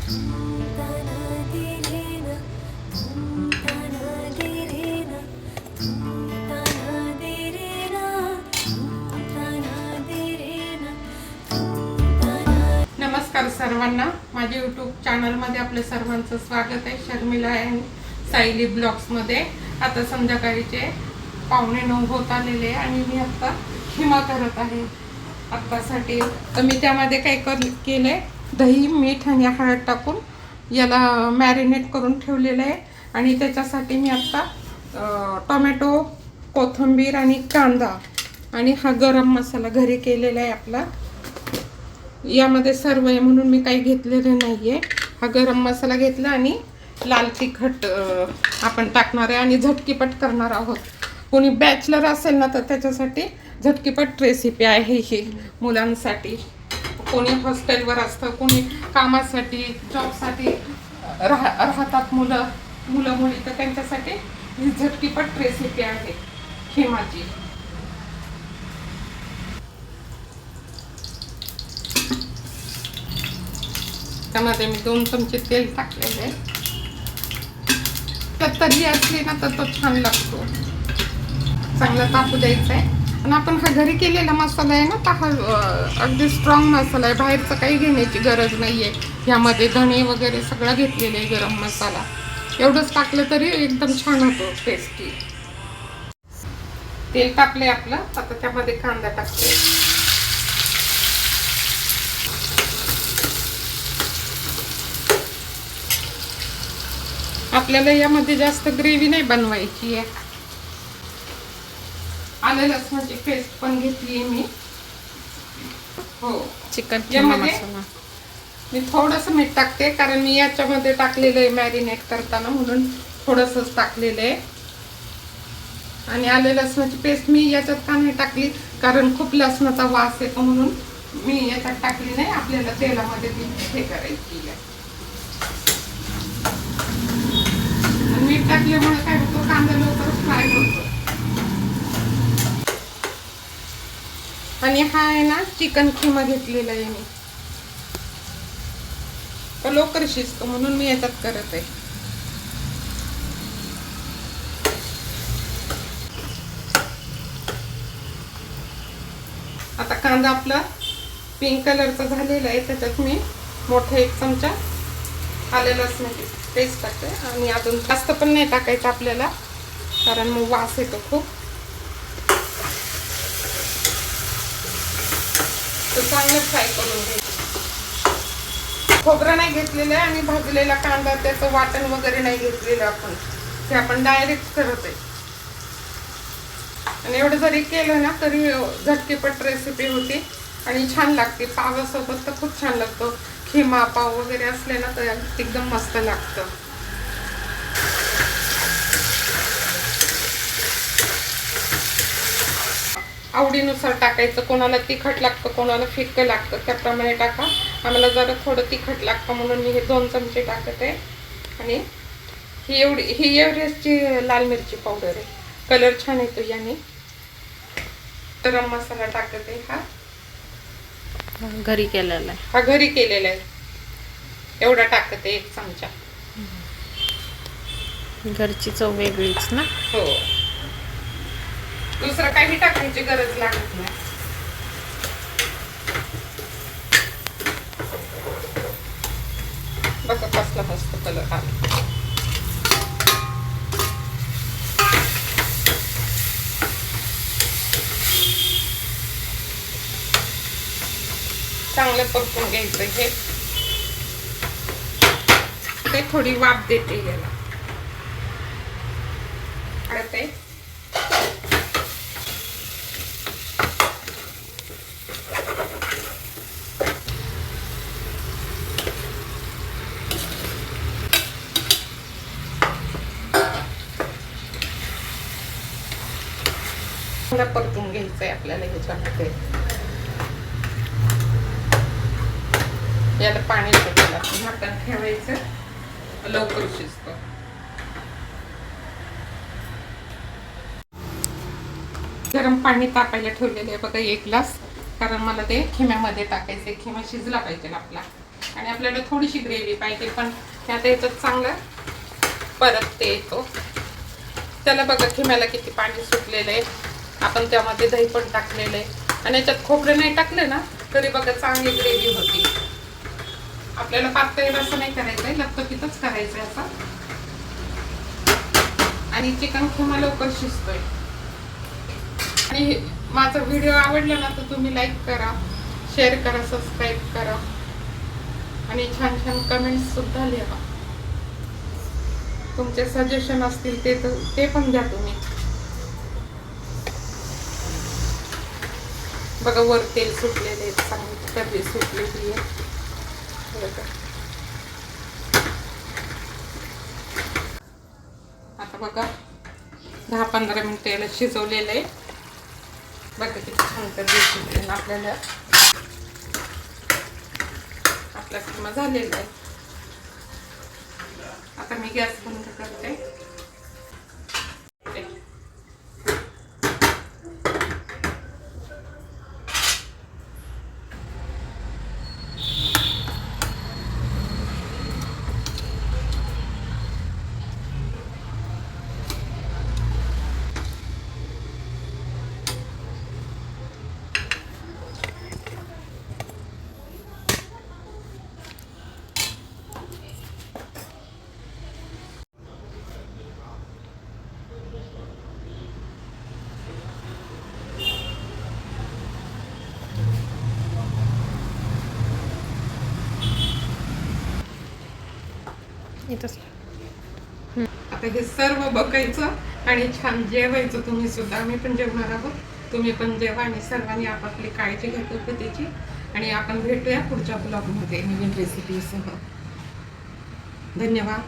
नमस्कार सर्वांना, माझ्या यूट्यूब चॅनलमध्ये आपले सर्वांचं स्वागत आहे. शर्मिला अँड सायली ब्लॉग्समध्ये. आता संध्याकाळीचे 8:45 होत आलेले आणि मी आता खिमा करत आहे आत्तासाठी. तर मी त्यामध्ये काय केलंय, दही, मीठ आणि हळद टाकून याला मॅरिनेट करून ठेवलेलं आहे. आणि त्याच्यासाठी मी आत्ता टोमॅटो, कोथिंबीर आणि कांदा आणि हा गरम मसाला घरी केलेला आहे आपला. यामध्ये सर्व आहे म्हणून मी काही घेतलेले नाही आहे. हा गरम मसाला घेतला आणि लाल तिखट आपण टाकणार आहे आणि झटकीपट करणार आहोत. कोणी बॅचलर असेल ना तर त्याच्यासाठी झटकीपट रेसिपी आहे ही. मुलांसाठी, कोणी हॉस्टेलवर असतं, कोणी कामासाठी, जॉबसाठी राहतात मुलं मुली, तर त्यांच्यासाठी ही झटकीपट रेसिपी आहे खिमाची. त्यामध्ये मी 2 चमचे तेल टाकलेले आहे. तर तर्री असली ना तर तो छान लागतो. चांगला तापू द्यायचा आहे. आणि आपण हा घरी केलेला मसाला आहे ना, तर हा अगदी स्ट्रॉंग मसाला आहे. बाहेरचं काही घेण्याची गरज नाही आहे. ह्यामध्ये धणे वगैरे सगळं घेतलेलं आहे. गरम मसाला एवढंच टाकलं तरी एकदम छान होतो, टेस्टी. तेल टाकलंय आपलं. आता त्यामध्ये कांदा टाकते. आपल्याला यामध्ये जास्त ग्रेव्ही नाही बनवायची आहे. आलं लसणाची पेस्ट पण घेतली मी. हो, चिकन खिमा मसाला. मी थोडंसं मीठ टाकते कारण मी याच्यामध्ये टाकलेलं आहे मॅरिनेट करताना, म्हणून थोडंसंच टाकलेलं आहे. आणि आलं लसणाची पेस्ट मी याच्यात का नाही टाकली, कारण खूप लसणाचा वास येतो म्हणून मी याच्यात टाकली नाही. आपल्याला तेलामध्ये ती हे करायची आहे. मीठ टाकल्यामुळे काय होतं, कांदा लवकर फ्राय होतो. आणि हा आहे ना चिकन खिमा घेतलेला आहे मी. तो लवकर शिजतो म्हणून मी याच्यात करत आहे. आता कांदा आपला पिंक कलरचा झालेला आहे. त्याच्यात मी मोठा 1 चमचा आलं लसणाची पेस्ट टाकते. आणि अजून जास्त पण नाही टाकायचं आपल्याला, कारण मग वास येतो खूप. तो चांगलं फ्राय करून घ्यायचं. खोबरं नाही घेतलेलं आहे आणि भाजलेला कांदा, त्याचं वाटण वगैरे नाही घेतलेलं आपण. ते आपण डायरेक्ट करत आहे. आणि एवढं जरी केलं ना तरी झटकीपट रेसिपी होती आणि छान लागते. पावासोबत तर खूप छान लागतो. खिमा पाव वगैरे असले ना तर एकदम मस्त लागतं. आवडीनुसार टाकायचं. कोणाला तिखट लागतं, कोणाला फिक्कं लागतं, त्याप्रमाणे टाका. आम्हाला जरा थोडं तिखट लागतं म्हणून मी हे 2 चमचे टाकत आहे. आणि ही एव्हरेस्टची लाल मिरची पावडर आहे. कलर छान येतो याने. गरम मसाला टाकत आहे. हा घरी केलेला आहे. हा घरी केलेला आहे. एवढा टाकत आहे 1 चमचा. घरची चव वेगळीच ना. हो, दुसरं काही टाकायची गरज लागत नाही. बघा कसला मस्त कलर आला. चांगलं परतून घ्यायचं हे. ते थोडी वाफ देते याला. ते परतून घ्यायचंय आपल्याला ह्याच्यामध्ये. याला पाणी सुटायला झाकण ठेवायचं, लवकर शिजतं. गरम पाणी तापायला ठेवलेलं आहे बघा 1 ग्लास, कारण मला ते खिम्यामध्ये टाकायचे. खिमा शिजला पाहिजे आपला. आणि आपल्याला थोडीशी ग्रेव्ही पाहिजे, पण आता याच्यात चांगलं परतते येतो. त्याला बघा खिम्याला किती पाणी सुटलेलं आहे. आपण त्यामध्ये दही पण टाकलेलं आहे आणि याच्यात खोबरं नाही टाकलं ना तरी बघा चांगली ग्रेव्ही होती. आपल्याला पातळ असं नाही करायचंय, लपतपीतच करायचंय असं. आणि चिकन खिमा लवकर शिजतोय. आणि माझा व्हिडिओ आवडला ना तर तुम्ही लाईक करा, शेअर करा, सबस्क्राईब करा आणि छान छान कमेंट्स सुद्धा लिहा. तुमचे सजेशन असतील ते पण द्या तुम्ही. बघा वर तेल सुटलेले आहेत, चांगली कढई सुटलेली आहे. आता बघा 10-15 मिनिटं याला शिजवलेलं आहे. बघा किती छान कढई सुटली. आपल्याला आपला किमा झालेला आहे. आता मी गॅस बंद करते. आता हे सर्व बघायचं आणि छान जेवायचं. तुम्ही सुद्धा, आम्ही पण जेवणार आहोत, तुम्ही पण जेवा आणि सर्वांनी आपापली काळजी घ्या तब्येतीची. आणि आपण भेटूया पुढच्या ब्लॉगमध्ये नवीन रेसिपीसह. धन्यवाद.